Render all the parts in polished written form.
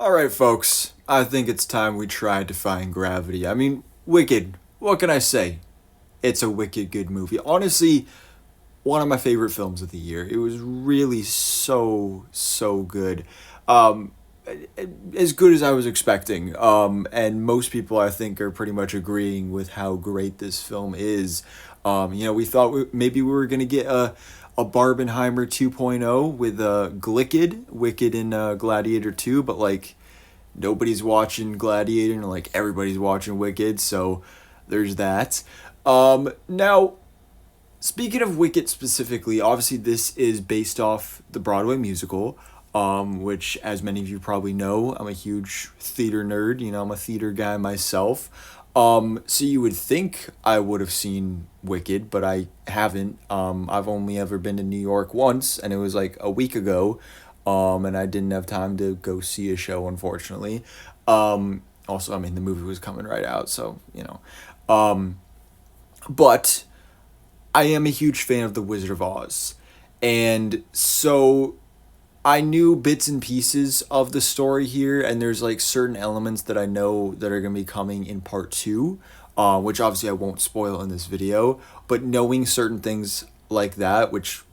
All right, folks. I think it's time we tried Defying Gravity. I mean, Wicked. What can I say? It's a wicked good movie. Honestly, one of my favorite films of the year. It was really so good. Um, as good as I was expecting. And most people, I think, are pretty much agreeing with how great this film is. We thought maybe we were going to get a Barbenheimer 2.0 with Wicked in Gladiator 2, but like nobody's watching Gladiator and like everybody's watching Wicked, so there's that. Now, speaking of Wicked specifically, obviously this is based off the Broadway musical, which, as many of you probably know, I'm a huge theater nerd. I'm a theater guy myself. So you would think I would have seen Wicked, but I haven't. I've only ever been to New York once, and it was like a week ago. And I didn't have time to go see a show, unfortunately. Also, I mean, the movie was coming right out, so, but I am a huge fan of The Wizard of Oz. And so I knew bits and pieces of the story here, and there's like certain elements that I know that are going to be coming in part two, which obviously I won't spoil in this video. But knowing certain things like that, which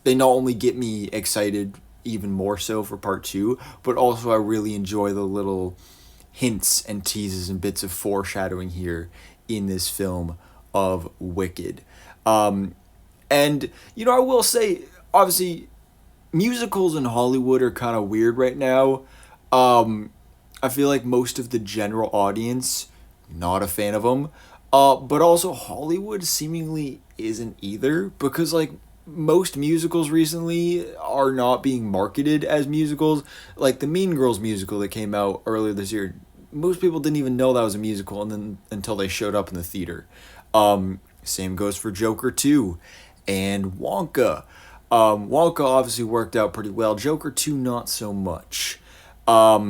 they not only get me excited even more so for part two, but also I really enjoy the little hints and teases and bits of foreshadowing here in this film of Wicked. I will say, obviously, musicals in Hollywood are kind of weird right now. I feel like most of the general audience not a fan of them. But also Hollywood seemingly isn't either, because like most musicals recently are not being marketed as musicals. Like the Mean Girls musical that came out earlier this year, most people didn't even know that was a musical, and then until they showed up in the theater. Same goes for Joker 2 and Wonka. Wonka obviously worked out pretty well. Joker 2 not so much. But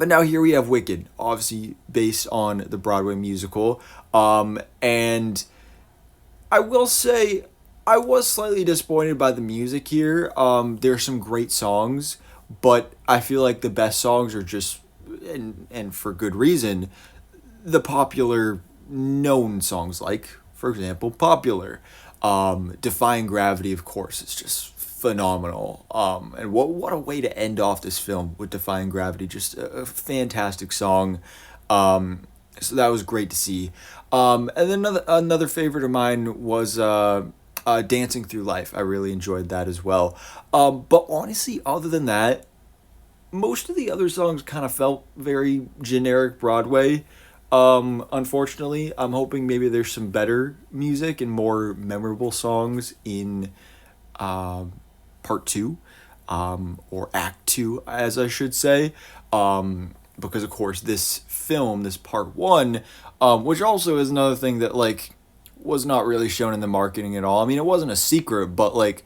now here we have Wicked, obviously based on the Broadway musical. And I will say I was slightly disappointed by the music here. There's some great songs, but I feel like the best songs are just, and for good reason, the popular known songs, like, for example, Popular. Defying Gravity, of course, is just phenomenal. And what a way to end off this film with Defying Gravity. Just a fantastic song. So that was great to see. And then another favorite of mine was Dancing Through Life. I really enjoyed that as well. But honestly, other than that, most of the other songs kind of felt very generic Broadway. Unfortunately, I'm hoping maybe there's some better music and more memorable songs in part two, or act two, as I should say. Because of course this film, this part one, which also is another thing that like was not really shown in the marketing at all. I mean, it wasn't a secret, but like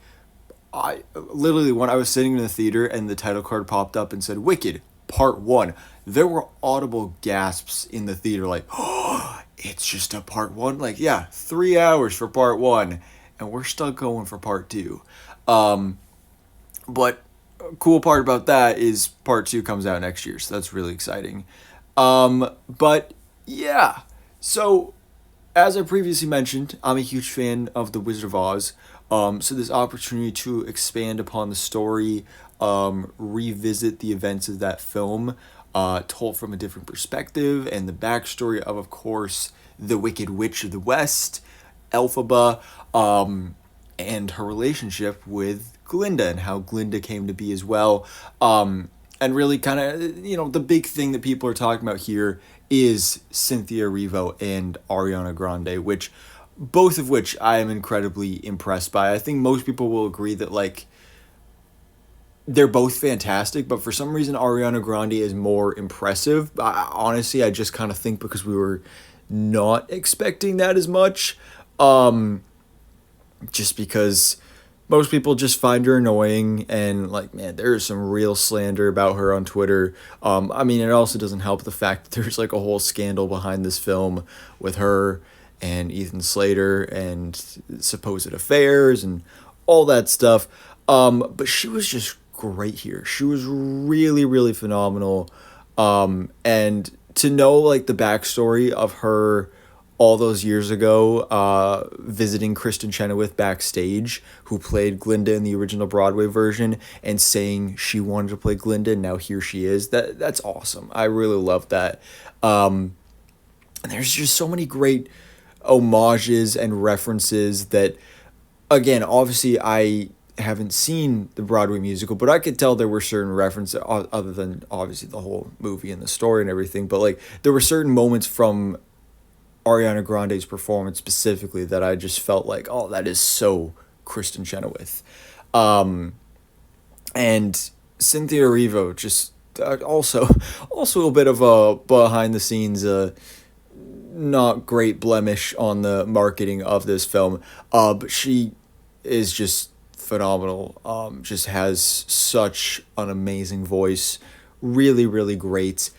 I literally, when I was sitting in the theater and the title card popped up and said Wicked Part 1, there were audible gasps in the theater like, "Oh, it's just a part 1." Like, yeah, 3 hours for part 1 and we're still going for part 2. But cool part about that is part 2 comes out next year, so that's really exciting. But yeah. So as I previously mentioned, I'm a huge fan of The Wizard of Oz. So this opportunity to expand upon the story, revisit the events of that film, told from a different perspective, and the backstory of course, the Wicked Witch of the West, Elphaba, and her relationship with Glinda and how Glinda came to be as well. And really kind of, the big thing that people are talking about here is Cynthia Erivo and Ariana Grande, both of which I am incredibly impressed by. I think most people will agree that like they're both fantastic, but for some reason Ariana Grande is more impressive. Honestly, I just kind of think because we were not expecting that as much. Just because most people just find her annoying, and like, man, there is some real slander about her on Twitter. I mean, it also doesn't help the fact that there's like a whole scandal behind this film with her and Ethan Slater and supposed affairs and all that stuff. But she was just great here. She was really, really phenomenal. And to know like the backstory of her all those years ago, visiting Kristen Chenoweth backstage, who played Glinda in the original Broadway version, and saying she wanted to play Glinda, and now here she is. That's awesome. I really love that. And there's just so many great homages and references that, again, obviously I haven't seen the Broadway musical, but I could tell there were certain references other than obviously the whole movie and the story and everything. But like there were certain moments from Ariana Grande's performance specifically that I just felt like, oh, that is so Kristen Chenoweth. Um, and Cynthia Erivo just also also a bit of a behind the scenes not great blemish on the marketing of this film. But she is just phenomenal. Just has such an amazing voice. Really, really great.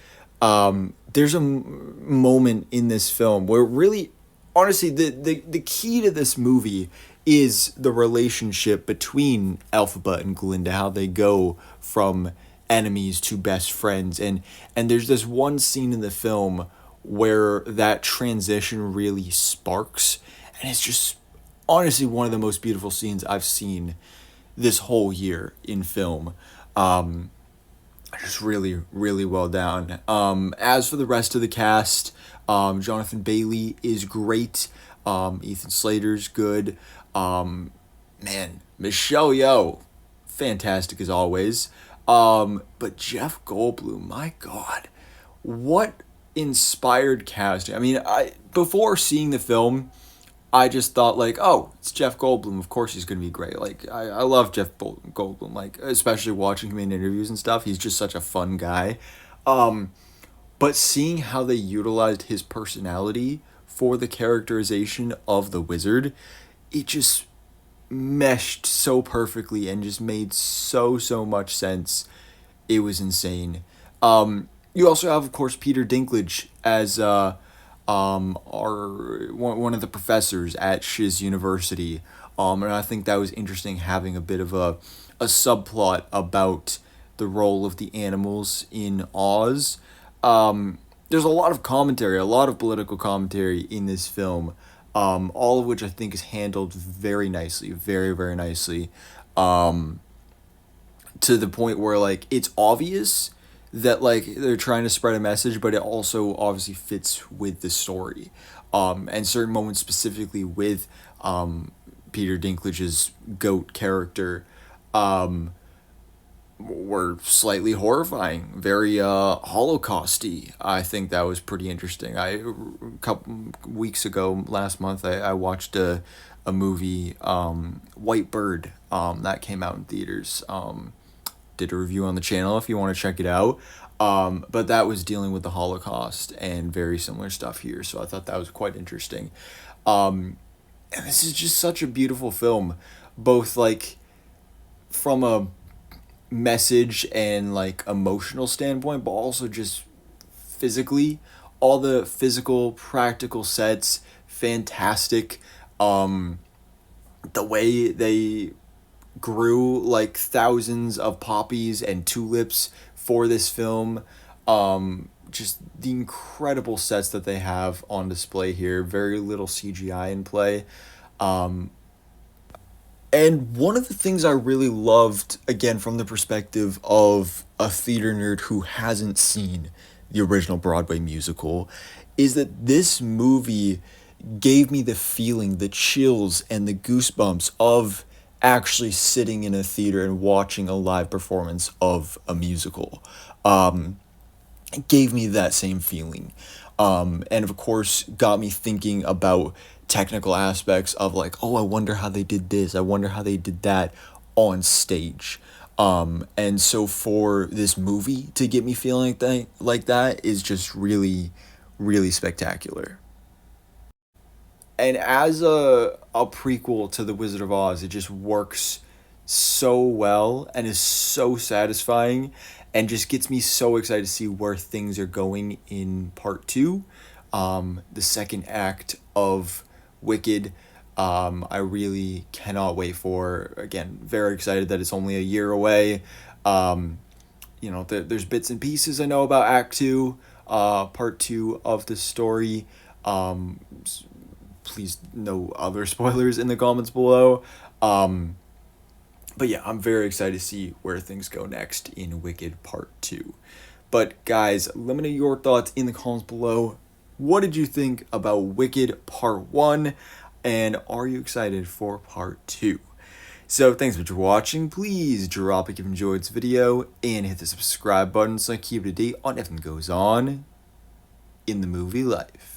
There's a moment in this film where really, honestly, the key to this movie is the relationship between Elphaba and Glinda, how they go from enemies to best friends. And there's this one scene in the film where that transition really sparks, and it's just honestly one of the most beautiful scenes I've seen this whole year in film. Just really, really well done. As for the rest of the cast, Jonathan Bailey is great. Ethan Slater's good. Man, Michelle Yeoh, fantastic as always. But Jeff Goldblum, my God, what inspired casting. I mean, I before seeing the film, I just thought like, oh, it's Jeff Goldblum. Of course he's gonna be great. Like I love Goldblum. Like especially watching him in interviews and stuff. He's just such a fun guy. Um, but seeing how they utilized his personality for the characterization of the wizard, it just meshed so perfectly and just made so much sense. It was insane. You also have, of course, Peter Dinklage as our one of the professors at Shiz University. And I think that was interesting having a bit of a subplot about the role of the animals in Oz. There's a lot of commentary, a lot of political commentary in this film, all of which I think is handled very nicely, very, very nicely, to the point where, like, it's obvious that, like, they're trying to spread a message, but it also obviously fits with the story. And certain moments specifically with Peter Dinklage's goat character were slightly horrifying, very Holocausty. I think that was pretty interesting. A couple weeks ago, last month, I watched a movie, White Bird, that came out in theaters. Did a review on the channel if you want to check it out. But that was dealing with the Holocaust and very similar stuff here, so I thought that was quite interesting. And this is just such a beautiful film, both like from a message and like emotional standpoint, but also just physically. All the physical, practical sets, fantastic. The way they grew like thousands of poppies and tulips for this film. Just the incredible sets that they have on display here. Very little CGI in play. And one of the things I really loved, again, from the perspective of a theater nerd who hasn't seen the original Broadway musical, is that this movie gave me the feeling, the chills, and the goosebumps of actually sitting in a theater and watching a live performance of a musical. It gave me that same feeling. And of course, got me thinking about technical aspects of like, oh, I wonder how they did this. I wonder how they did that on stage. And so for this movie to get me feeling like that is just really, really spectacular. And as a prequel to The Wizard of Oz, it just works so well and is so satisfying and just gets me so excited to see where things are going in part two, the second act of Wicked. I really cannot wait for. Again, very excited that it's only a year away. You know, there's bits and pieces I know about Act 2, part 2 of the story. Please, no other spoilers in the comments below. But yeah, I'm very excited to see where things go next in Wicked Part 2. But guys, let me know your thoughts in the comments below. What did you think about Wicked Part 1? And are you excited for Part 2? So thanks for watching. Please drop a like if you enjoyed this video and hit the subscribe button so I keep up to date on everything that goes on in the movie life.